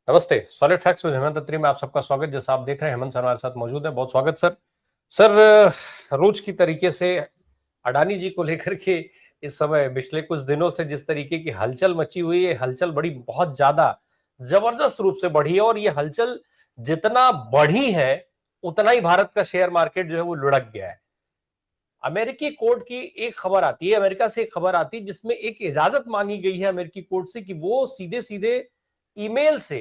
नमस्ते। Solid facts with Hemant अत्री में आप सबका स्वागत। जैसा आप देख रहे हैं हेमंत सर हमारे साथ मौजूद है। बहुत स्वागत सर। सर, रोज की तरीके से अडानी जी को लेकर के इस समय पिछले कुछ दिनों से जिस तरीके की हलचल मची हुई है, हलचल बड़ी बहुत ज्यादा जबरदस्त रूप से बढ़ी है और ये हलचल जितना बढ़ी है उतना ही भारत का शेयर मार्केट जो है वो लुढ़क गया है। अमेरिकी कोर्ट की एक खबर आती है, अमेरिका से एक खबर आती है जिसमें एक इजाजत मांगी गई है अमेरिकी कोर्ट से कि वो सीधे सीधे ईमेल से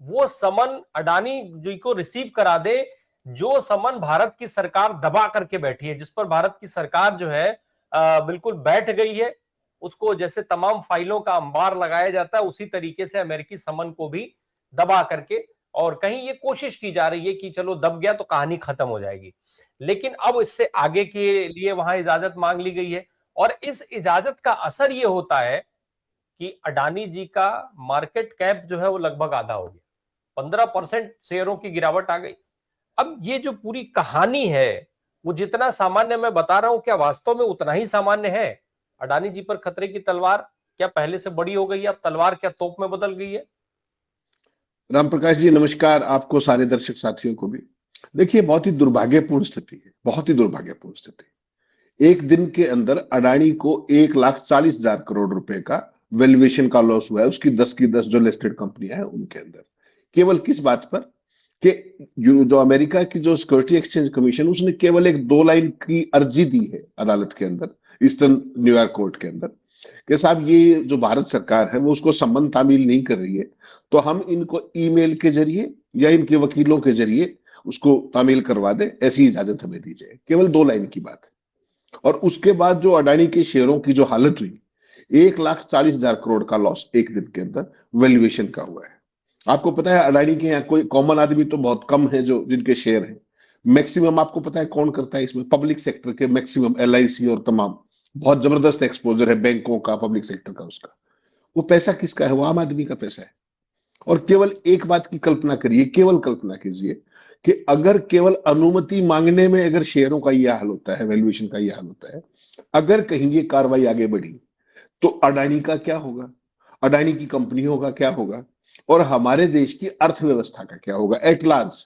वो समन अडानी जी को रिसीव करा दे, जो समन भारत की सरकार दबा करके बैठी है, जिस पर भारत की सरकार जो है बिल्कुल बैठ गई है। उसको जैसे तमाम फाइलों का अंबार लगाया जाता है उसी तरीके से अमेरिकी समन को भी दबा करके, और कहीं ये कोशिश की जा रही है कि चलो दब गया तो कहानी खत्म हो जाएगी। लेकिन अब इससे आगे के लिए वहां इजाजत मांग ली गई है और इस इजाजत का असर ये होता है कि अडानी जी का मार्केट कैप जो है वो लगभग आधा हो गया, 15% शेयरों की गिरावट आ गई। अब ये जो पूरी कहानी है वो जितना सामान्य मैं बता रहा हूं, क्या वास्तव में उतना ही सामान्य है? अडानी जी पर खतरे की तलवार क्या पहले से बड़ी हो गई है? अब तलवार क्या तोप में बदल गई है? राम प्रकाश जी नमस्कार, आपको सारे दर्शक साथियों को भी। देखिए, बहुत ही दुर्भाग्यपूर्ण स्थिति है, बहुत ही दुर्भाग्यपूर्ण स्थिति। एक दिन के अंदर अडानी को 1,40,000 करोड़ रुपए का वैल्यूएशन का लॉस हुआ है, उसकी 10 की 10 जो लिस्टेड कंपनियां हैं उनके अंदर। केवल किस बात पर कि जो अमेरिका की जो सिक्योरिटी एक्सचेंज कमीशन, उसने केवल एक 2 लाइन की अर्जी दी है अदालत के अंदर, ईस्टर्न न्यूयॉर्क कोर्ट के अंदर, कि साहब ये जो भारत सरकार है वो उसको संबंध तामील नहीं कर रही है, तो हम इनको ईमेल के जरिए या इनके वकीलों के जरिए उसको तामील करवा दे, ऐसी इजाजत हमें दी जाए। केवल 2 लाइन की बात है। और उसके बाद जो अडानी के शेयरों की जो हालत हुई, 1,40,000 करोड़ का लॉस एक दिन के अंदर वैल्यूएशन का हुआ है। आपको पता है अडानी के यहाँ कोई कॉमन आदमी तो बहुत कम है जो जिनके शेयर हैं। मैक्सिमम आपको पता है कौन करता है इसमें? पब्लिक सेक्टर के मैक्सिमम, एलआईसी और तमाम। बहुत जबरदस्त एक्सपोजर है बैंकों का, पब्लिक सेक्टर का उसका। वो पैसा किसका है? वो आम आदमी का पैसा है। और केवल एक बात की कल्पना करिए, केवल कल्पना कीजिए कि अगर केवल अनुमति मांगने में अगर शेयरों का यह हाल होता है, वैल्यूएशन का यह हाल होता है, अगर कहीं ये कार्रवाई आगे बढ़ी तो अडानी का क्या होगा, अडानी की कंपनियों का क्या होगा, और हमारे देश की अर्थव्यवस्था का क्या होगा एट लार्ज,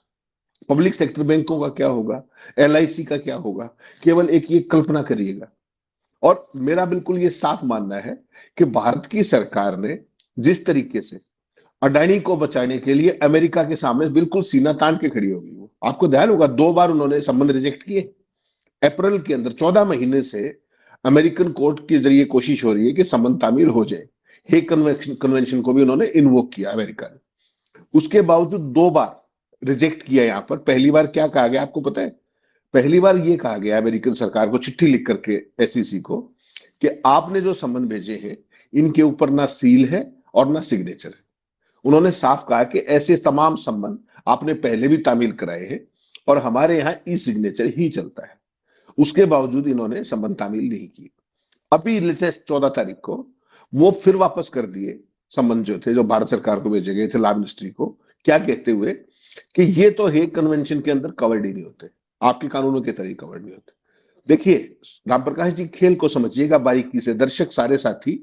पब्लिक सेक्टर बैंकों का क्या होगा, एलआईसी का क्या होगा। केवल एक ये कल्पना करिएगा। और मेरा बिल्कुल ये साफ मानना है कि भारत की सरकार ने जिस तरीके से अडानी को बचाने के लिए अमेरिका के सामने बिल्कुल सीना तान के खड़ी होगी। वो आपको ध्यान होगा 2 बार उन्होंने संबंध रिजेक्ट किए। अप्रैल के अंदर 14 महीने से अमेरिकन कोर्ट के जरिए कोशिश हो रही है कि संबंध तामील हो जाए। हेग कन्वेंशन को भी उन्होंने इन्वोक किया अमेरिका ने। उसके बावजूद 2 बार रिजेक्ट किया। यहां पर पहली बार क्या कहा गया आपको पता है? पहली बार यह कहा गया अमेरिकन सरकार को चिट्ठी लिख करके एसईसी को कि आपने जो संबंध भेजे हैं इनके ऊपर ना सील है और ना सिग्नेचर है। उन्होंने साफ कहा कि ऐसे तमाम संबंध आपने पहले भी तामील कराए हैं और हमारे यहाँ ई सिग्नेचर ही चलता है। उसके बावजूद इन्होंने संबंध तामील नहीं किए। अभी लेटेस्ट 14 तारीख को वो फिर वापस कर दिए संबंध जो थे, जो भारत सरकार को भेजे गए थे लॉ मिनिस्ट्री को, क्या कहते हुए कि ये तो हेग कन्वेंशन के अंदर कवर्ड ही नहीं होते, आपके कानूनों के तरीके कवर्ड नहीं होते। देखिए राम प्रकाश जी, खेल को समझिएगा बारीकी से, दर्शक सारे साथी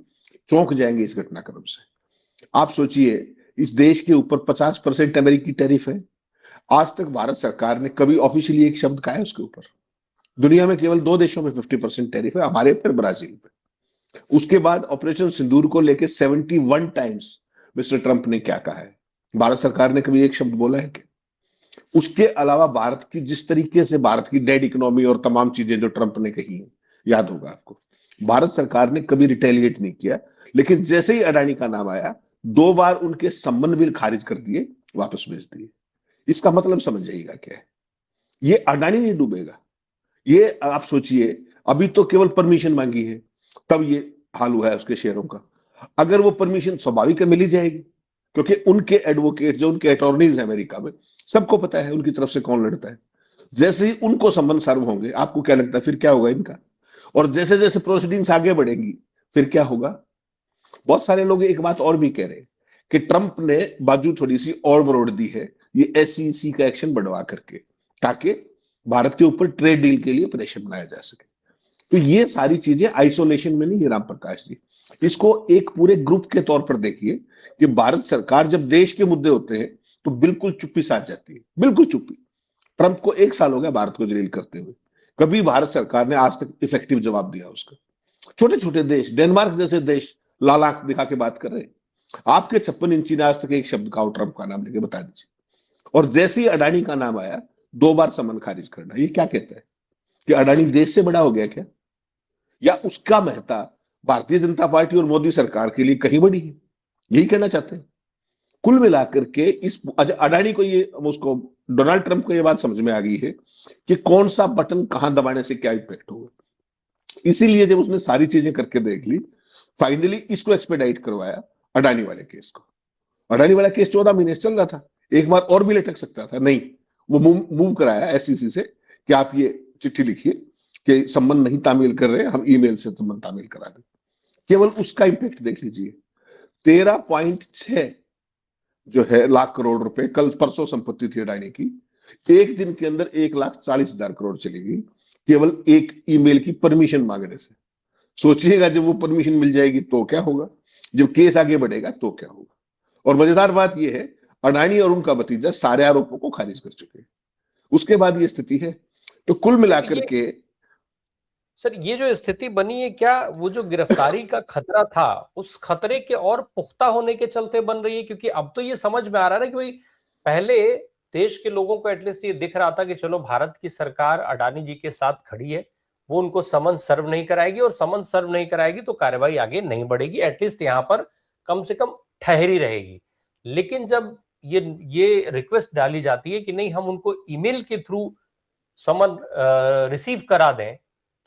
चौंक जाएंगे इस घटनाक्रम से। आप सोचिए, इस देश के ऊपर 50% अमेरिकी टैरिफ है। आज तक भारत सरकार ने कभी ऑफिशियली एक शब्द कहा है उसके ऊपर? दुनिया में केवल 2 देशों में 50% टैरिफ है, हमारे पर, ब्राजील पे। उसके बाद ऑपरेशन सिंदूर को लेकर 71 टाइम्स मिस्टर ट्रंप ने क्या कहा है? भारत सरकार ने कभी एक शब्द बोला है कि? उसके अलावा भारत की जिस तरीके से भारत की डेड इकोनॉमी और तमाम चीजें जो ट्रंप ने कही है, याद होगा आपको, भारत सरकार ने कभी रिटेलिएट नहीं किया। लेकिन जैसे ही अडानी का नाम आया, 2 बार उनके संबंध बिल खारिज कर दिए, वापस भेज दिए। इसका मतलब समझ जाइएगा क्या है। ये अडानी नहीं डूबेगा। ये आप सोचिए, अभी तो केवल परमिशन मांगी है, तब ये हाल हुआ है उसके शेयरों का। अगर वो परमिशन स्वाभाविक है मिल ही जाएगी, क्योंकि उनके एडवोकेट जो उनके अटॉर्नीज है अमेरिका में, सबको पता है उनकी तरफ से कौन लड़ता है। जैसे ही उनको संबंध सर्व होंगे, आपको क्या लगता है फिर क्या होगा इनका? और जैसे जैसे प्रोसीडिंग्स आगे बढ़ेंगी फिर क्या होगा? बहुत सारे लोग एक बात और भी कह रहे हैं कि ट्रंप ने बाजू थोड़ी सी और बरोड़ दी है ये एसईसी का एक्शन बढ़वा करके, ताकि भारत के ऊपर ट्रेड डील के लिए प्रेशर बनाया जा सके। तो ये सारी चीजें आइसोलेशन में नहीं है राम प्रकाश जी। इसको एक पूरे ग्रुप के तौर पर देखिए कि भारत सरकार जब देश के मुद्दे होते हैं तो बिल्कुल चुप्पी साध जाती है, बिल्कुल चुप्पी। ट्रंप को 1 साल हो गया भारत को जलील करते हुए, कभी भारत सरकार ने आज तक इफेक्टिव जवाब दिया उसका। छोटे छोटे देश, डेनमार्क जैसे देश लाल आंख दिखा के बात कर रहे हैं। आपके 56 इंची ने आज तक एक शब्द कहा ट्रंप का नाम लेके बता दीजिए। और जैसे ही अडानी का नाम आया 2 बार समन खारिज करना, ये क्या कहता है कि अडानी देश से बड़ा हो गया क्या, या उसका महत्ता भारतीय जनता पार्टी और मोदी सरकार के लिए कहीं बड़ी है, यही कहना चाहते हैं। कुल मिलाकर के इस अडानी को ये उसको डोनाल्ड ट्रंप को ये बात समझ में आ गई है कि कौन सा बटन कहां दबाने से क्या इम्पैक्ट होगा। इसीलिए जब उसने सारी चीजें करके देख ली, फाइनली इसको एक्सपेडाइट करवाया, अडानी वाले केस को। अडानी वाला केस 14 महीने से चल रहा था, एक बार और भी लटक सकता था, नहीं, वो मूव कराया एसईसी से कि आप ये चिट्ठी लिखिए कि संबंध नहीं तामील कर रहे, हम ईमेल से संबंध तामील करा दें। केवल उसका इंपैक्ट देख लीजिए, 13.6 जो है लाख करोड़ रुपए कल परसों संपत्ति थी अडानी की, एक दिन के अंदर 1,40,000 करोड़ चली गई, केवल एक ईमेल की परमिशन मांगने से। सोचिएगा जब वो परमिशन मिल जाएगी तो क्या होगा, जब केस आगे बढ़ेगा तो क्या होगा। और मजेदार बात यह है, अडानी और उनका भतीजा सारे आरोपों को खारिज कर चुके हैं, उसके बाद ये स्थिति है। तो कुल मिलाकर के सर ये जो स्थिति बनी है, क्या वो जो गिरफ्तारी का खतरा था उस खतरे के और पुख्ता होने के चलते बन रही है? क्योंकि अब तो ये समझ में आ रहा है कि भाई पहले देश के लोगों को एटलीस्ट ये दिख रहा था कि चलो भारत की सरकार अडानी जी के साथ खड़ी है, वो उनको समन सर्व नहीं कराएगी, और समन सर्व नहीं कराएगी तो कार्रवाई आगे नहीं बढ़ेगी, एटलीस्ट यहां पर कम से कम ठहरी रहेगी। लेकिन जब ये रिक्वेस्ट डाली जाती है कि नहीं हम उनको ईमेल के थ्रू समन रिसीव करा दें,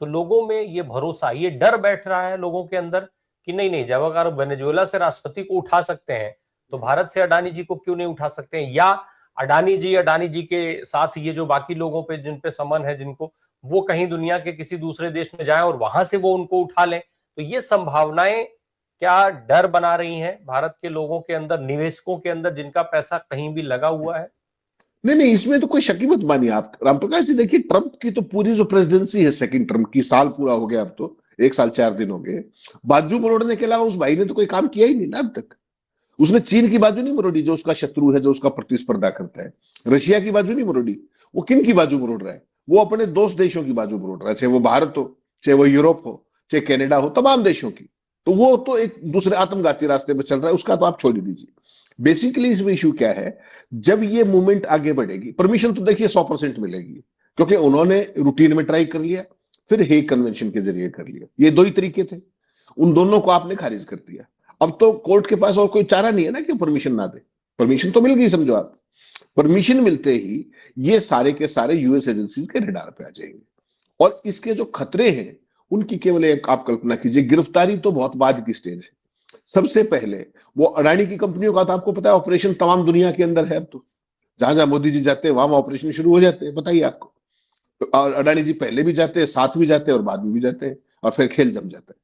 तो लोगों में ये भरोसा, ये डर बैठ रहा है लोगों के अंदर कि नहीं नहीं, जब अगर वेनेजुएला से राष्ट्रपति को उठा सकते हैं तो भारत से अडानी जी को क्यों नहीं उठा सकते हैं, या अडानी जी के साथ ये जो बाकी लोगों पे जिन पे समन है जिनको, वो कहीं दुनिया के किसी दूसरे देश में जाएं और वहां से वो उनको उठा लें। तो ये संभावनाएं क्या डर बना रही हैं भारत के लोगों के अंदर, निवेशकों के अंदर जिनका पैसा कहीं भी लगा हुआ है? नहीं नहीं, इसमें तो कोई शक ही मत मानिए आप रामप्रकाश जी। देखिए ट्रंप की तो पूरी जो प्रेसिडेंसी है सेकंड टर्म की, साल पूरा हो गया, अब तो 1 साल 4 दिन हो गए। बाजू मरोड़ने के अलावा उस भाई ने तो कोई काम किया ही नहीं ना अब तक। उसने चीन की बाजू नहीं मरोड़ी जो उसका शत्रु है, जो उसका प्रतिस्पर्धा करता है। रशिया की बाजू नहीं मरोड़ी। वो किन की बाजू मरोड़ रहा है? वो अपने दोस्त देशों की बाजू मरोड़ रहा है, चाहे वो भारत हो, चाहे वो यूरोप हो, चाहे कनाडा हो, तमाम देशों की। तो वो तो एक दूसरे आत्मघाती रास्ते पर चल रहा है, उसका तो आप छोड़ ही दीजिए। बेसिकली इसमें इशू क्या है, जब ये मूवमेंट आगे बढ़ेगी, परमिशन तो देखिए 100% मिलेगी, क्योंकि उन्होंने रूटीन में ट्राई कर लिया, फिर हेग कन्वेंशन के जरिए कर लिया। ये दो ही तरीके थे, उन दोनों को आपने खारिज कर दिया। अब तो कोर्ट के पास और कोई चारा नहीं है ना कि परमिशन ना दे। परमिशन तो मिल गई, समझो आप। परमिशन मिलते ही ये सारे के सारे यूएस एजेंसीज के रडार पे आ जाएंगे। और इसके जो खतरे हैं उनकी केवल एक आप कल्पना कीजिए, गिरफ्तारी तो बहुत बाद की स्टेज है। सबसे पहले वो अडानी की कंपनियों का तो आपको पता है ऑपरेशन तमाम दुनिया के अंदर है। अब तो जहां जहां मोदी जी जाते हैं वहां ऑपरेशन शुरू हो जाते हैं, बताइए आपको। और अडानी जी पहले भी जाते हैं, साथ भी जाते हैं और बाद में भी जाते हैं, और फिर खेल जम जाता है।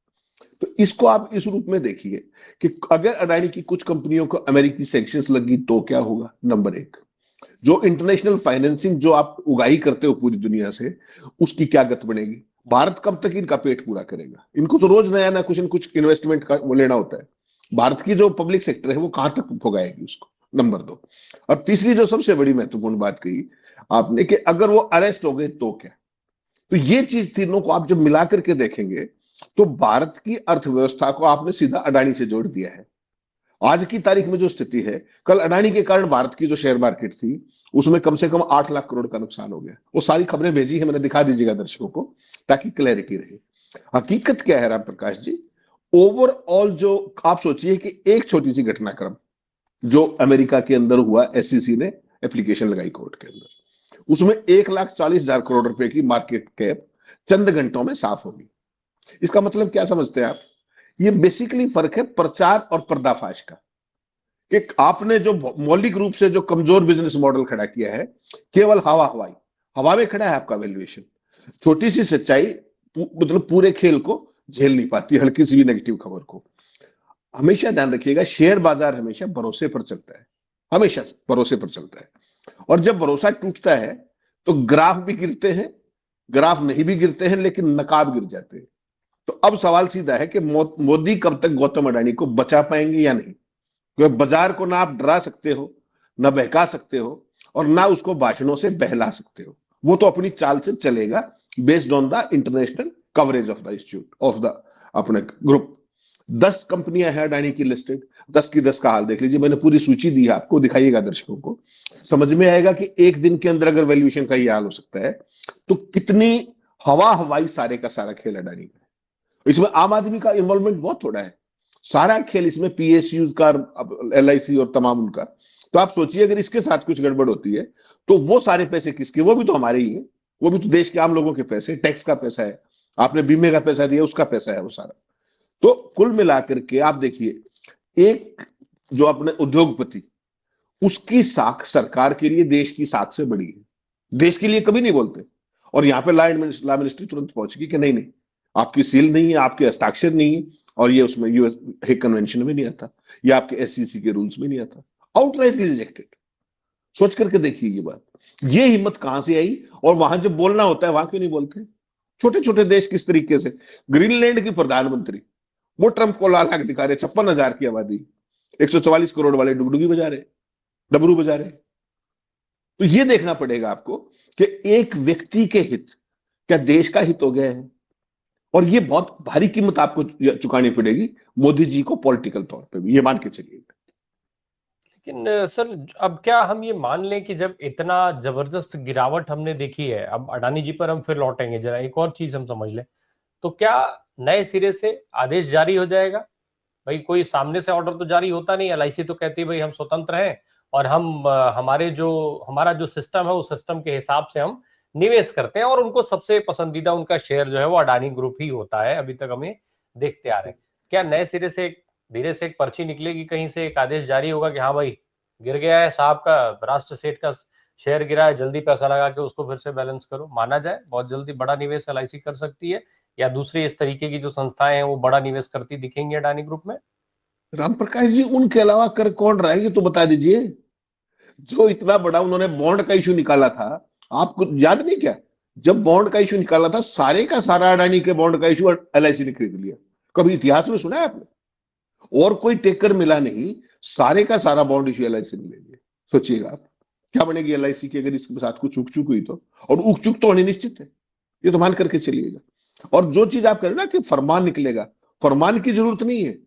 तो इसको आप इस रूप में देखिए कि अगर अडानी की कुछ कंपनियों को अमेरिकी सैंक्शंस लगी तो क्या होगा। नंबर एक, जो इंटरनेशनल फाइनेंसिंग जो आप उगाही करते हो पूरी दुनिया से, उसकी क्या गत बनेगी। भारत कब तक इनका पेट पूरा करेगा? इनको तो रोज नया ना कुछ न कुछ इन्वेस्टमेंट का वो लेना होता है। भारत की जो पब्लिक सेक्टर है वो कहां तक भुगाएगी उसको। नंबर दो। और तीसरी जो सबसे बड़ी महत्वपूर्ण बात कही आपने कि अगर वो अरेस्ट हो गए तो क्या। तो ये चीज तीनों को आप जब मिला करके देखेंगे तो भारत की अर्थव्यवस्था को आपने सीधा अडानी से जोड़ दिया है। आज की तारीख में जो स्थिति है, कल अडानी के कारण भारत की जो शेयर मार्केट थी उसमें कम से कम 8 लाख करोड़ का नुकसान हो गया। वो सारी खबरें भेजी है मैंने, दिखा दीजिएगा दर्शकों को ताकि क्लैरिटी रहे। हकीकत क्या है राम प्रकाश जी, ओवरऑल जो आप सोचिए कि एक छोटी सी घटनाक्रम जो अमेरिका के अंदर हुआ, एसईसी ने एप्लीकेशन लगाई कोर्ट के अंदर, उसमें 1,40,000 करोड़ रुपए की मार्केट कैप चंद घंटों में साफ होगी। इसका मतलब क्या समझते हैं आप? ये बेसिकली फर्क है प्रचार और पर्दाफाश का, कि आपने जो मौलिक रूप से जो कमजोर बिजनेस मॉडल खड़ा किया है, केवल हवा में खड़ा है आपका वैल्यूएशन। छोटी सी सच्चाई मतलब पूरे खेल को झेल नहीं पाती, हल्की सी भी नेगेटिव खबर को। हमेशा ध्यान रखिएगा, शेयर बाजार हमेशा भरोसे पर चलता है, हमेशा भरोसे पर चलता है। और जब भरोसा टूटता है तो ग्राफ भी गिरते हैं, ग्राफ नहीं भी गिरते हैं लेकिन नकाब गिर जाते हैं। तो अब सवाल सीधा है कि मोदी कब तक गौतम अडानी को बचा पाएंगे या नहीं, क्योंकि बाजार को ना आप डरा सकते हो, ना बहका सकते हो, और ना उसको भाषणों से बहला सकते हो। वो तो अपनी चाल से चलेगा, based on the international coverage of the institute of the अपने ग्रुप। 10 कंपनियां हैं अडानी की लिस्टेड, 10 की 10 का हाल देख लीजिए, मैंने पूरी सूची दी है आपको, दिखाइएगा दर्शकों को, समझ में आएगा कि एक दिन के अंदर अगर वैल्यूएशन का ये हाल हो सकता है तो कितनी हवा हवाई सारे का सारा खेल अडानी का है। इसमें आम आदमी का इन्वॉल्वमेंट बहुत थोड़ा है, सारा खेल इसमें पीएसयू का, एलआईसी और तमाम उनका। तो आप सोचिए अगर इसके साथ कुछ गड़बड़ होती है तो वो सारे पैसे किसके, वो भी तो हमारे ही है, वो भी तो देश के आम लोगों के पैसे, टैक्स का पैसा है, आपने बीमे का पैसा दिया उसका पैसा है वो सारा। तो कुल मिलाकर के आप देखिए, एक जो अपने उद्योगपति, उसकी साख सरकार के लिए देश की साख से बड़ी है, देश के लिए कभी नहीं बोलते। और यहां पे लॉ मिनिस्ट्री तुरंत पहुंचेगी कि नहीं नहीं, आपकी सील नहीं है, आपके हस्ताक्षर नहीं है, और ये उसमें यूएस हेग कन्वेंशन में नहीं आता, ये आपके एससीसी के रूल्स में नहीं आता, आउटराइटली रिजेक्टेड। सोच करके देखिए ये बात, ये हिम्मत कहां से आई, और वहां जब बोलना होता है वहां क्यों नहीं बोलते। छोटे छोटे देश किस तरीके से, ग्रीनलैंड की प्रधानमंत्री वो ट्रंप को लाल आंख दिखा रहे, 56,000 की आबादी, 144 करोड़ वाले डुगडुगी बजा रहे, डबरू बजा रहे। तो ये देखना पड़ेगा आपको कि एक व्यक्ति के हित क्या देश का हित हो गया है, और ये बहुत भारी कीमत आपको चुकानी पड़ेगी मोदी जी को पॉलिटिकल तौर पे भी, ये मान के चलिए। लेकिन सर, अब क्या हम ये मान लें कि जब इतना जबरदस्त गिरावट हमने देखी है, अब अडानी जी पर हम फिर लौटेंगे, जरा एक और चीज हम समझ लें, तो क्या नए सिरे से आदेश जारी हो जाएगा? भाई कोई सामने से ऑर्डर तो जारी होता नहीं, एलआईसी तो कहती है भाई हम स्वतंत्र हैं और हम हमारा जो सिस्टम है उस सिस्टम के हिसाब से हम निवेश करते हैं, और उनको सबसे पसंदीदा उनका शेयर जो है वो अडानी ग्रुप ही होता है, अभी तक हमें देखते आ रहे हैं। क्या नए सिरे से धीरे से एक पर्ची निकलेगी, कहीं से एक आदेश जारी होगा कि हाँ भाई गिर गया है साहब का, राष्ट्र सेठ का शेयर गिरा है, जल्दी पैसा लगा के उसको फिर से बैलेंस करो, माना जाए बहुत जल्दी बड़ा निवेश एलआईसी कर सकती है, या दूसरी इस तरीके की जो संस्थाएं हैं वो बड़ा निवेश करती दिखेंगी अडानी ग्रुप में? राम प्रकाश जी, उनके अलावा कर कौन रहा है ये तो बता दीजिए। जो इतना बड़ा उन्होंने बॉन्ड का इशू निकाला था, आपको याद नहीं क्या, जब बॉन्ड का इशू निकाला था सारे का सारा अडानी के बॉन्ड का इशू एलआईसी ने खरीद लिया। कभी इतिहास में सुना है आपने? और कोई टेकर मिला नहीं, सारे का सारा बॉन्ड इशू एलआईसी ने ले लिया। सोचिएगा आप क्या बनेगी एलआईसी की अगर इसके साथ कुछ उक चुक हुई तो, और उक चुक तो होनी निश्चित है, ये तो मान करके चलिएगा। और जो चीज आप कह रहे हो ना कि फरमान निकलेगा, फरमान की जरूरत नहीं है,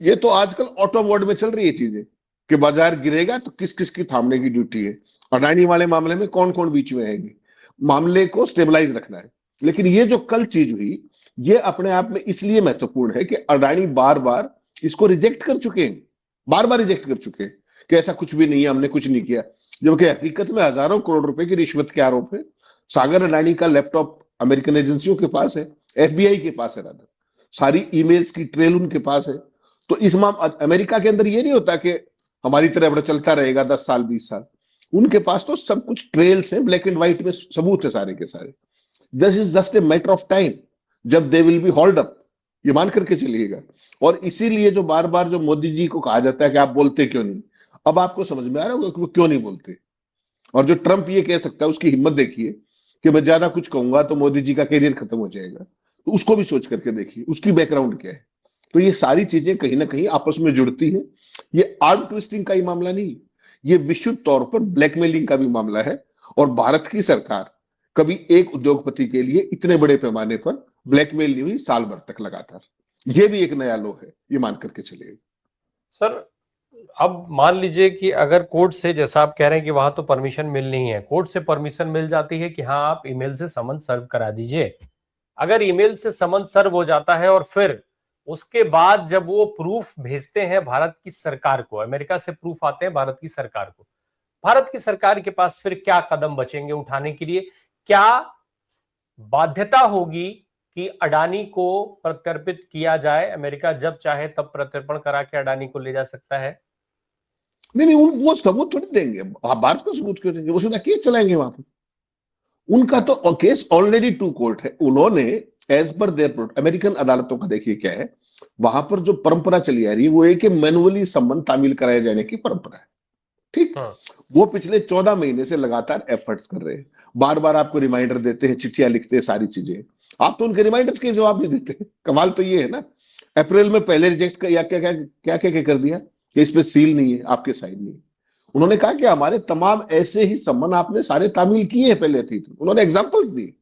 ये तो आजकल ऑटो मोड में चल रही है चीजें, कि बाजार गिरेगा तो किस किस की थामने की ड्यूटी है, अडानी वाले मामले में कौन कौन बीच में आएंगे, मामले को स्टेबलाइज रखना है। लेकिन ये जो कल चीज हुई, ये अपने आप में इसलिए महत्वपूर्ण है कि अडानी बार बार इसको रिजेक्ट कर चुके हैं, बार बार रिजेक्ट कर चुके हैं कि ऐसा कुछ भी नहीं है, हमने कुछ नहीं किया, जबकि हकीकत में हजारों करोड़ रुपए की रिश्वत के आरोप है। सागर अडानी का लैपटॉप अमेरिकन एजेंसियों के पास है, एफबीआई के पास है, रादर सारी ईमेल्स की ट्रेल उनके पास है। तो इस अमेरिका के अंदर ये नहीं होता कि हमारी तरह चलता रहेगा 10 साल 20 साल, उनके पास तो सब कुछ ट्रेल्स है, ब्लैक एंड व्हाइट में सबूत है सारे के सारे। This is just a matter of time जब they will be hold up, ये मान करके चलिएगा। और इसीलिए जो बार बार जो मोदी जी को कहा जाता है कि आप बोलते क्यों नहीं, अब आपको समझ में आ रहा होगा कि वो क्यों नहीं बोलते। और जो ट्रंप ये कह सकता है, उसकी हिम्मत देखिए कि मैं ज्यादा कुछ कहूंगा तो मोदी जी का करियर खत्म हो जाएगा, तो उसको भी सोच करके देखिए उसकी बैकग्राउंड क्या है। तो ये सारी चीजें कहीं ना कहीं आपस में जुड़ती है, ये आर्म ट्विस्टिंग का ही मामला नहीं, ये विशुद्ध तौर पर ब्लैकमेलिंग का भी मामला है। और भारत की सरकार कभी एक उद्योगपति के लिए इतने बड़े पैमाने पर ब्लैकमेल नहीं हुई साल भर तक लगातार, ये भी एक नया लो है, ये मान करके चलिए। सर, अब मान लीजिए कि अगर कोर्ट से, जैसा आप कह रहे हैं कि वहां तो परमिशन मिलनी है, कोर्ट से परमिशन मिल जाती है कि हाँ आप ईमेल से समन सर्व करा दीजिए, अगर ईमेल से समन सर्व हो जाता है और फिर उसके बाद जब वो प्रूफ भेजते हैं भारत की सरकार को, अमेरिका से प्रूफ आते हैं भारत की सरकार को, भारत की सरकार के पास फिर क्या कदम बचेंगे उठाने के लिए? क्या बाध्यता होगी कि अडानी को प्रत्यर्पित किया जाए? अमेरिका जब चाहे तब प्रत्यर्पण करा के अडानी को ले जा सकता है। नहीं नहीं, वो सबूत थोड़ी देंगे, भारत को सबूत क्यों देंगे, वो सीधा केस चलाएंगे वहां पर। उनका तो केस ऑलरेडी टू कोर्ट है, उन्होंने एज पर देयर, अमेरिकन अदालतों का देखिए क्या है, वहां पर जो परंपरा चली आ रही है वो एक मैनुअली सम्मन तामील कराए जाने की परंपरा है, ठीक। हाँ। वो पिछले 14 महीने से लगातार एफर्ट्स कर रहे हैं, बार बार आपको रिमाइंडर देते हैं, चिट्ठियां लिखते हैं, सारी चीजें। आप तो उनके रिमाइंडर्स के जवाब नहीं देते। कमाल तो ये है ना, अप्रैल में पहले रिजेक्ट कर, या क्या क्या क्या क्या, क्या कर दिया कि इस पे सील नहीं है, आपके साइन नहीं है। उन्होंने कहा कि हमारे तमाम ऐसे ही सम्मान आपने सारे तामील किए हैं पहले थी, तो उन्होंने एग्जांपल्स दिए,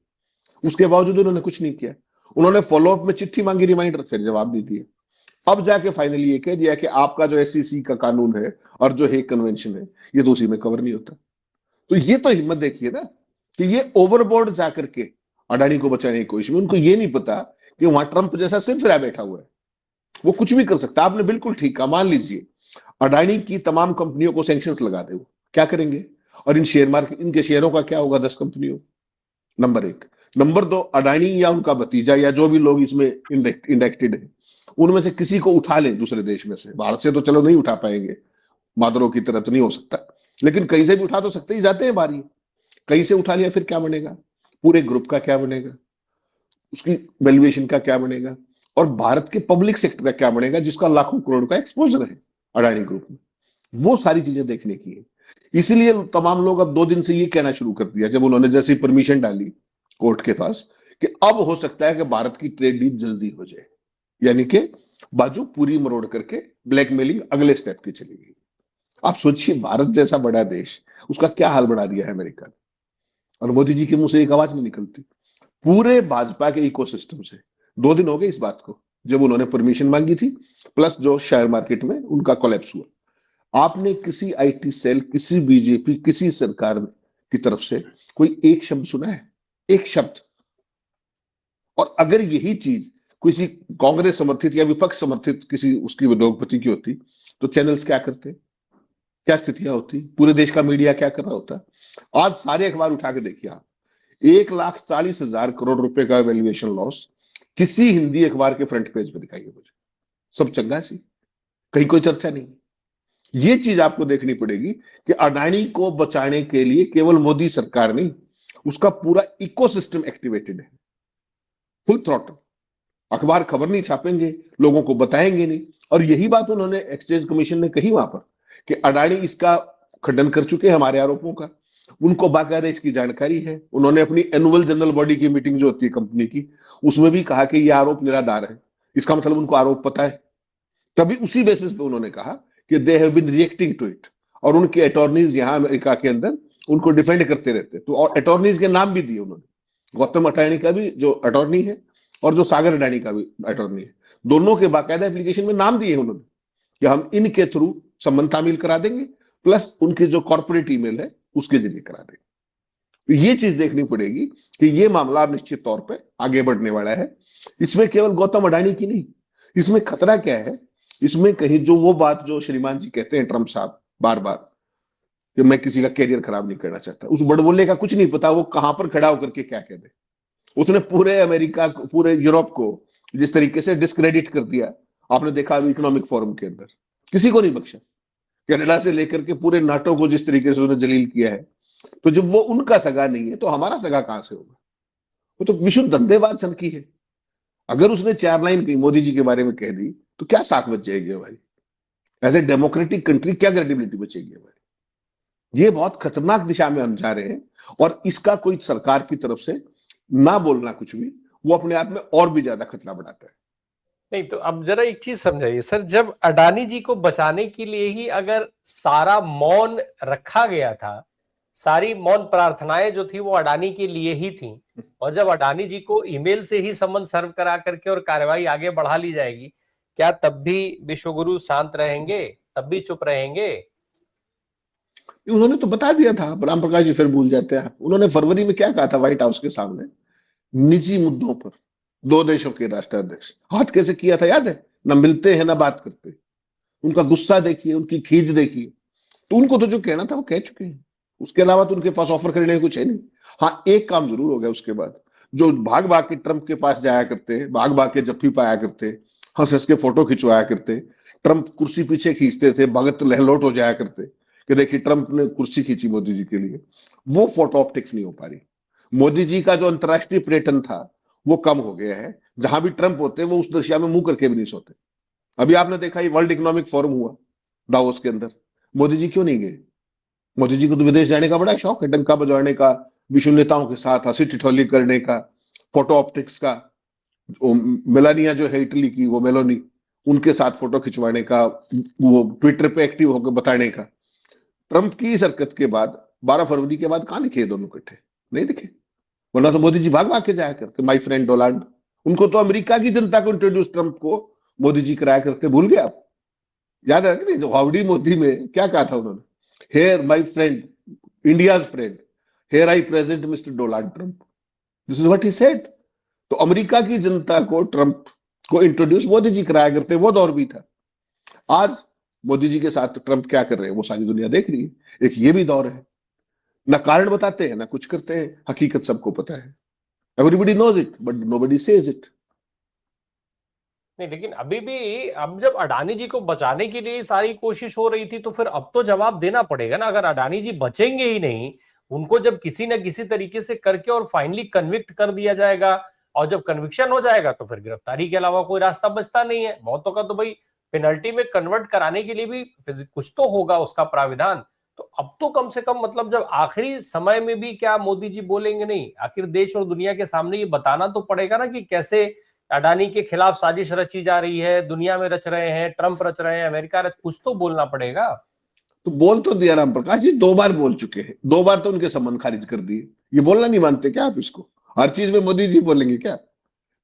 उसके बावजूद उन्होंने कुछ नहीं किया। उन्होंने फॉलोअप में चिट्ठी मांगी, रिमाइंडर, फिर जवाब नहीं दिया। अब जाके फाइनली ये कह दिया कि आपका जो एससीसी का कानून है और जो हेग कन्वेंशन है, ये तो उसी में कवर नहीं होता। तो ये तो हिम्मत देखिए ना, कि ये ओवरबोर्ड जाकर के अडानी को बचाने की कोशिश में, उनको ये नहीं पता कि वहां ट्रंप जैसा सिर्फ रह बैठा हुआ है, वो कुछ भी कर सकता है। आपने बिल्कुल ठीक कहा, मान लीजिए अडानी की तमाम कंपनियों को सैंक्शंस लगा दे, वो क्या करेंगे? और इन शेयर मार्केट, इनके शेयरों का क्या होगा 10 कंपनियों? नंबर एक। नंबर दो, अडानी या उनका भतीजा या जो भी लोग इसमें इंडेक्टेड है, उनमें से किसी को उठा लें दूसरे देश में से, भारत से तो चलो नहीं उठा पाएंगे, मादरों की तरह तो नहीं हो सकता, लेकिन कहीं से भी उठा तो सकते ही, जाते हैं बारी। कहीं से उठा लिया, फिर क्या बनेगा? पूरे ग्रुप का क्या बनेगा? उसकी वैल्यूएशन का क्या बनेगा? और भारत के पब्लिक सेक्टर का क्या बनेगा, जिसका लाखों करोड़ का एक्सपोजर है अडानी ग्रुप में? वो सारी चीजें देखने की है। इसीलिए तमाम लोग अब 2 दिन से ये कहना शुरू कर दिया, जब उन्होंने जैसी परमिशन डाली कोर्ट के पास, कि अब हो सकता है कि भारत की ट्रेड डील जल्दी हो जाए, यानी कि बाजू पूरी मरोड़ करके ब्लैकमेलिंग अगले स्टेप की चली गई। आप सोचिए, भारत जैसा बड़ा देश, उसका क्या हाल बढ़ा दिया है अमेरिका ने, और मोदी जी के मुंह से एक आवाज नहीं निकलती। पूरे भाजपा के इकोसिस्टम से 2 दिन हो गए इस बात को, जब उन्होंने परमिशन मांगी थी, प्लस जो शेयर मार्केट में उनका कोलैप्स हुआ। आपने किसी आईटी सेल, किसी बीजेपी, किसी सरकार की तरफ से कोई एक शब्द सुना है? एक शब्द। और अगर यही चीज किसी कांग्रेस समर्थित या विपक्ष समर्थित किसी उसकी उद्योगपति की होती, तो चैनल्स क्या करते, क्या स्थितियां होती, पूरे देश का मीडिया क्या कर रहा होता? आज सारे अखबार उठा के देखिए आप, 1,40,000 करोड़ रुपए का वैल्यूएशन लॉस किसी हिंदी अखबार के फ्रंट पेज पर दिखाइए मुझे। सब चंगा सी, कहीं कोई चर्चा नहीं। ये चीज आपको देखनी पड़ेगी कि अडानी को बचाने के लिए केवल मोदी सरकार नहीं, उसका पूरा इकोसिस्टम एक्टिवेटेड है, फुल थ्रॉटल। अखबार खबर नहीं छापेंगे, लोगों को बताएंगे नहीं। और यही बात उन्होंने एक्सचेंज कमीशन ने कही वहां पर, कि अडानी इसका खंडन कर चुके हैं हमारे आरोपों का, उनको बाकायदा इसकी जानकारी है। उन्होंने अपनी एनुअल जनरल बॉडी की मीटिंग जो होती है कंपनी की, उसमें भी कहा कि यह आरोप निराधार है। इसका मतलब उनको आरोप पता है। तभी उसी बेसिस पे उन्होंने कहा कि they have been reacting to it, और उनके अटॉर्नीज यहां अमेरिका के अंदर उनको डिफेंड करते रहते। तो और अटॉर्नीज के नाम भी दिए उन्होंने, गौतम अडानी का भी जो अटॉर्नी है, और जो सागर अडानी का भी अटॉर्नी है, दोनों के बाकायदा एप्लीकेशन में नाम दिए उन्होंने, कि हम इनके थ्रू संबंध तामील करा देंगे, प्लस उनके जो कॉर्पोरेट ईमेल है उसके जरिए करा देंगे। तो ये चीज देखनी पड़ेगी कि ये मामला निश्चित तौर पे आगे बढ़ने वाला है। इसमें केवल गौतम अडानी की नहीं, इसमें खतरा क्या है, इसमें कहीं जो वो बात जो श्रीमान जी कहते हैं ट्रंप साहब बार बार, कि मैं किसी का कैरियर खराब नहीं करना चाहता, उस बड़बोले का कुछ नहीं पता वो कहां पर खड़ा होकर के क्या कह दे। उसने पूरे अमेरिका को, पूरे यूरोप को जिस तरीके से डिस्क्रेडिट कर दिया, आपने देखा अभी इकोनॉमिक फोरम के अंदर, किसी को नहीं बख्शा। कनाडा से लेकर के पूरे नाटो को जिस तरीके से उन्होंने जलील किया है, तो जब वो उनका सगा नहीं है तो हमारा सगा कहां से होगा? वो तो विशुद्ध धंधेबाज सन की है। अगर उसने 4 लाइन कहीं मोदी जी के बारे में कह दी, तो क्या साख बच जाएगी हमारी? एज ए डेमोक्रेटिक कंट्री क्या क्रेडिबिलिटी बचेगी हमारी? ये बहुत खतरनाक दिशा में हम जा रहे हैं, और इसका कोई सरकार की तरफ से ना बोलना कुछ भी, वो अपने आप में और भी ज्यादा खतरा बढ़ाता है। नहीं तो अब जरा एक चीज समझाइए सर, जब अडानी जी को बचाने के लिए ही अगर सारा मौन रखा गया था, सारी मौन प्रार्थनाएं जो थी वो अडानी के लिए ही थी, और जब अडानी जी को ईमेल से ही समन सर्व करा करके और कार्रवाई आगे बढ़ा ली जाएगी, क्या तब भी विश्वगुरु शांत रहेंगे, तब भी चुप रहेंगे? उन्होंने तो बता दिया था, राम प्रकाश जी फिर भूल जाते हैं। उन्होंने फरवरी में क्या कहा था व्हाइट हाउस के सामने, निजी मुद्दों पर 2 देशों के राष्ट्राध्यक्ष हाथ कैसे किया था याद है? ना मिलते हैं ना बात करते। उनका गुस्सा देखिए, उनकी खींच देखिए। तो उनको तो जो कहना था वो कह चुके हैं, उसके अलावा तो उनके पास ऑफर करने को कुछ है नहीं। हाँ, एक काम जरूर हो गया उसके बाद, जो भाग भाग के ट्रंप के पास जाया करते, भाग भाग के जफ्फी पाया करते, हंस हंस के फोटो खिंचवाया करते, ट्रंप कुर्सी पीछे खींचते थे, भगत लहलोट हो जाया करते कि देखिए ट्रंप ने कुर्सी खींची मोदी जी के लिए, वो फोटो ऑप्टिक्स नहीं हो पा रही। मोदी जी का जो अंतर्राष्ट्रीय पर्यटन था वो कम हो गया है। जहां भी ट्रंप होते वो उस दिशा में मुंह करके भी नहीं सोते। अभी आपने देखा ये वर्ल्ड इकोनॉमिक फोरम हुआ दावोस के अंदर, मोदी जी क्यों नहीं गए? मोदी जी को तो विदेश जाने का बड़ा शौक है, डंका बजाने का, विश्व नेताओं के साथ हंसी ठिठोली करने का, फोटो ऑप्टिक्स का, मेलानिया जो है इटली की, वो मेलोनी, उनके साथ फोटो खिंचवाने का, वो ट्विटर पे एक्टिव होकर बताने का। ट्रंप की इस हरकत के बाद 12 फरवरी के बाद कहां दिखे ये दोनों इकट्ठे? नहीं दिखे। वरना तो मोदी जी भाग भाग के जाया करते, माय फ्रेंड डोनाल्ड। उनको तो अमेरिका की जनता को इंट्रोड्यूस ट्रंप को मोदी जी कराया करते, भूल गए आप? याद है कि नहीं, जो हाउडी मोदी में क्या कहा था उन्होंने? Here my friend, India's friend, here I present mister Donald Trump, this is what he said. तो अमेरिका की जनता को ट्रंप को इंट्रोड्यूस मोदी जी कराया करते, वो दौर भी था। आज मोदी जी के साथ ट्रंप क्या कर रहे हैं वो सारी दुनिया देख रही है। एक ये भी दौर है, ना कारण बताते हैं ना कुछ करते हैं, हकीकत सबको पता है। Everybody knows it but nobody says it. नहीं, लेकिन अभी भी अब जब अडानी जी को बचाने के लिए सारी कोशिश हो रही थी तो फिर अब तो जवाब देना पड़ेगा ना। अगर अडानी जी बचेंगे ही नहीं, उनको जब किसी न किसी तरीके से करके और फाइनली कन्विक्ट कर दिया जाएगा, और जब कन्विक्शन हो जाएगा तो फिर गिरफ्तारी के अलावा कोई रास्ता बचता नहीं है। बहुतों का तो भाई पेनल्टी में कन्वर्ट कराने के लिए भी कुछ तो होगा उसका प्राविधान। तो अब तो कम से कम मतलब जब आखिरी समय में भी क्या मोदी जी बोलेंगे नहीं? आखिर देश और दुनिया के सामने ये बताना तो पड़ेगा ना कि कैसे अडानी के खिलाफ साजिश रची जा रही है, दुनिया में रच रहे हैं, ट्रंप रच रहे हैं, अमेरिका रच, कुछ तो बोलना पड़ेगा। तो बोल तो दिया राम प्रकाश जी, 2 बार बोल चुके हैं, 2 बार तो उनके सम्मन खारिज कर दिए। ये बोलना नहीं मानते क्या आप इसको? हर चीज में मोदी जी बोलेंगे क्या?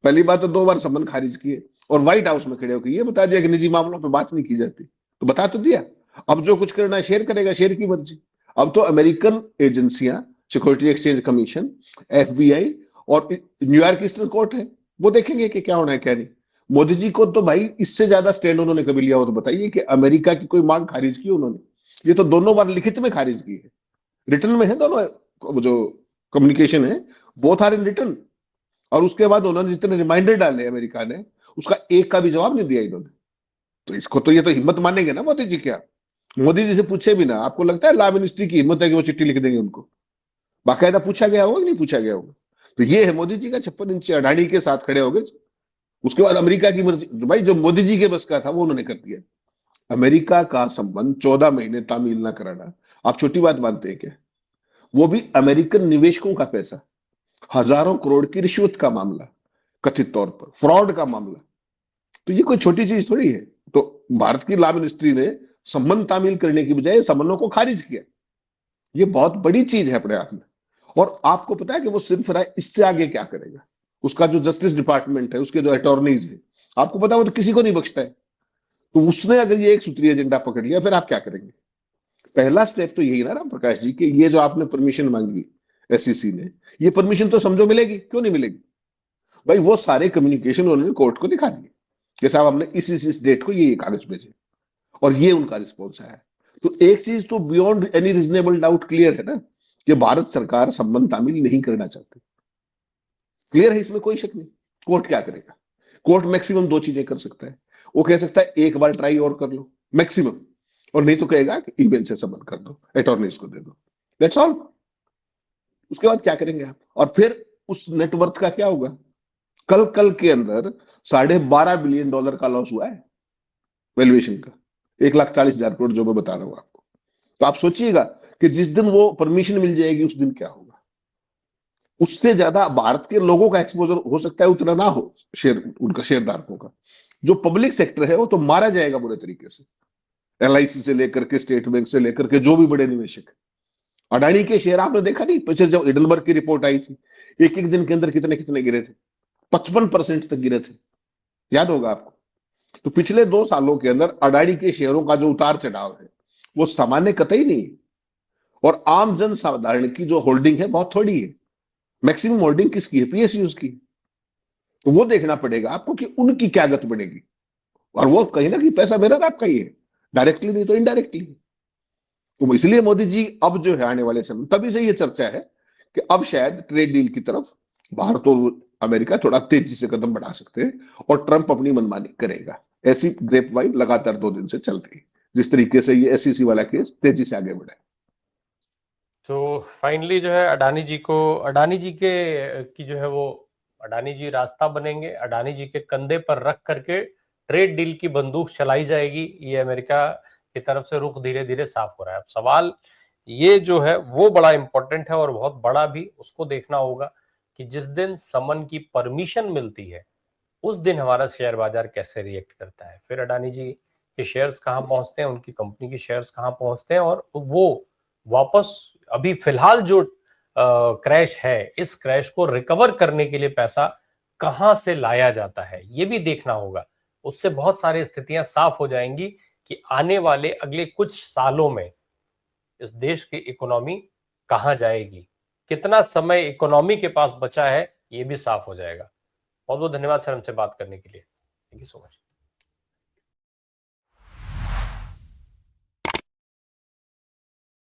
पहली बात तो 2 बार सम्मन खारिज किए, और व्हाइट हाउस में खड़े होकर ये बता दिया कि निजी मामलों पे बात नहीं की जाती। तो बता तो दिया, अब जो कुछ करना है शेयर करेगा, शेयर की मर्जी। अब तो अमेरिकन एजेंसियां, सिक्योरिटी एक्सचेंज कमीशन, एफबीआई और न्यूयॉर्क ईस्टर्न कोर्ट है, वो देखेंगे कि क्या होना है क्या नहीं। मोदी जी को तो भाई इससे ज्यादा स्टैंड उन्होंने कभी लिया हो तो बताइए कि अमेरिका की कोई मांग खारिज की उन्होंने? ये तो दोनों बार लिखित में खारिज की है, रिटर्न में है दोनों जो कम्युनिकेशन है, बोथ आर इन रिटर्न। और उसके बाद उन्होंने जितने रिमाइंडर डाले अमेरिका ने, उसका एक का भी जवाब नहीं दिया इन्होंने। तो इसको तो ये तो हिम्मत मानेंगे ना मोदी जी? क्या मोदी जी से पूछे भी ना, आपको लगता है लॉ मिनिस्ट्री की हिम्मत है कि वो चिट्ठी लिख देंगे उनको? बाकायदा पूछा गया होगा कि नहीं पूछा गया होगा? तो ये है मोदी जी का 56 इंची अडानी के साथ खड़े हो गए। उसके बाद अमेरिका की मर्जी, भाई जो मोदी जी के बस का था वो उन्होंने कर दिया। अमेरिका का संबंध 14 महीने तामील ना कराना आप छोटी बात मानते हैं क्या? वो भी अमेरिकन निवेशकों का पैसा, हजारों करोड़ की रिश्वत का मामला, कथित तौर पर फ्रॉड का मामला। तो ये कोई छोटी चीज थोड़ी है। तो भारत की लॉ मिनिस्ट्री ने संबंध तामील करने की बजाय संबंधों को खारिज किया। ये बहुत बड़ी चीज है अपने आप में। और आपको पता है कि वो सिर्फ रहा, इससे आगे क्या करेगा? उसका जो जस्टिस डिपार्टमेंट है, उसके जो अटॉर्नीज है, आपको पता है वो तो किसी को नहीं बख्शता है। तो उसने अगर ये एक सूत्रीय एजेंडा पकड़ लिया, फिर आप क्या करेंगे? पहला स्टेप तो यही ना राम प्रकाश जी, कि ये जो आपने परमिशन मांगी एसईसी ने, ये परमिशन तो समझो मिलेगी, क्यों नहीं मिलेगी? भाई वो सारे कम्युनिकेशन उन्होंने कोर्ट को दिखा दिए कि साहब हमने इस डेट को ये कागज भेजे, और ये उनका रिस्पॉन्स आया। तो एक चीज तो beyond any reasonable doubt clear है ना, कि भारत सरकार संबंध तामील नहीं करना चाहती। क्लियर है, इसमें कोई शक नहीं। कोर्ट क्या करेगा? कोर्ट मैक्सिमम 2 चीजें कर सकता है। वो कह सकता है एक बार ट्राई और कर लो मैक्सिमम, और नहीं तो कहेगा कि ईमेल से संबंध कर दो, अटॉर्नीज को दे दो, दैट्स ऑल। उसके बाद क्या करेंगे आप? और फिर उस नेटवर्थ का क्या होगा? कल कल के अंदर $12.5 बिलियन का लॉस हुआ है वैल्यूएशन का, 1,40,000 करोड़ जो मैं बता रहा हूं आपको। तो आप सोचिएगा कि जिस दिन वो परमिशन मिल जाएगी उस दिन क्या होगा। उससे ज्यादा भारत के लोगों का एक्सपोजर हो सकता है उतना ना हो, शेयर उनका शेयरधारकों का। जो पब्लिक सेक्टर है वो तो मारा जाएगा बुरे तरीके से, एलआईसी से लेकर के स्टेट बैंक से लेकर के जो भी बड़े निवेशक। अडानी के शेयर आपने देखा नहीं, पिछले जब हिडनबर्ग की रिपोर्ट आई थी, एक एक दिन के अंदर कितने कितने गिरे थे, 55% तक गिरे थे, याद होगा आपको। तो पिछले 2 सालों के अंदर अडानी के शेयरों का जो उतार चढ़ाव है वो सामान्य कतई नहीं है। और आम जन साधारण की जो होल्डिंग है बहुत थोड़ी है। मैक्सिमम होल्डिंग किसकी है? पीएसयूज की। तो वो देखना पड़ेगा आपको कि उनकी क्या गत बढ़ेगी। और वो कहीं ना कहीं पैसा मेरा आपका ही है, डायरेक्टली नहीं तो इनडायरेक्टली। तो इसलिए मोदी जी अब जो है आने वाले समय, तभी से ये चर्चा है कि अब शायद ट्रेड डील की तरफ भारत और अमेरिका थोड़ा तेजी से कदम बढ़ा सकते हैं, और ट्रंप अपनी मनमानी करेगा। ऐसी ग्रेप वाइन लगातार 2 दिन से चल रही, जिस तरीके से ये एसईसी वाला केस तेजी से आगे बढ़ा है। तो फाइनली जो है अडानी जी के की जो है वो अडानी जी रास्ता बनेंगे, अडानी जी के कंधे पर रख करके ट्रेड डील की बंदूक चलाई जाएगी। ये अमेरिका की तरफ से रुख धीरे धीरे साफ हो रहा है। अब सवाल ये जो है वो बड़ा इंपॉर्टेंट है और बहुत बड़ा भी, उसको देखना होगा कि जिस दिन समन की परमिशन मिलती है उस दिन हमारा शेयर बाजार कैसे रिएक्ट करता है, फिर अडानी जी के शेयर्स कहाँ पहुंचते हैं, उनकी कंपनी के शेयर्स कहाँ पहुंचते हैं, और वो वापस अभी फिलहाल जो क्रैश है, इस क्रैश को रिकवर करने के लिए पैसा कहां से लाया जाता है, ये भी देखना होगा। उससे बहुत सारी स्थितियां साफ हो जाएंगी कि आने वाले अगले कुछ सालों में इस देश की इकोनॉमी कहां जाएगी, कितना समय इकोनॉमी के पास बचा है, ये भी साफ हो जाएगा। बहुत बहुत धन्यवाद सर हमसे बात करने के लिए। Thank you so much.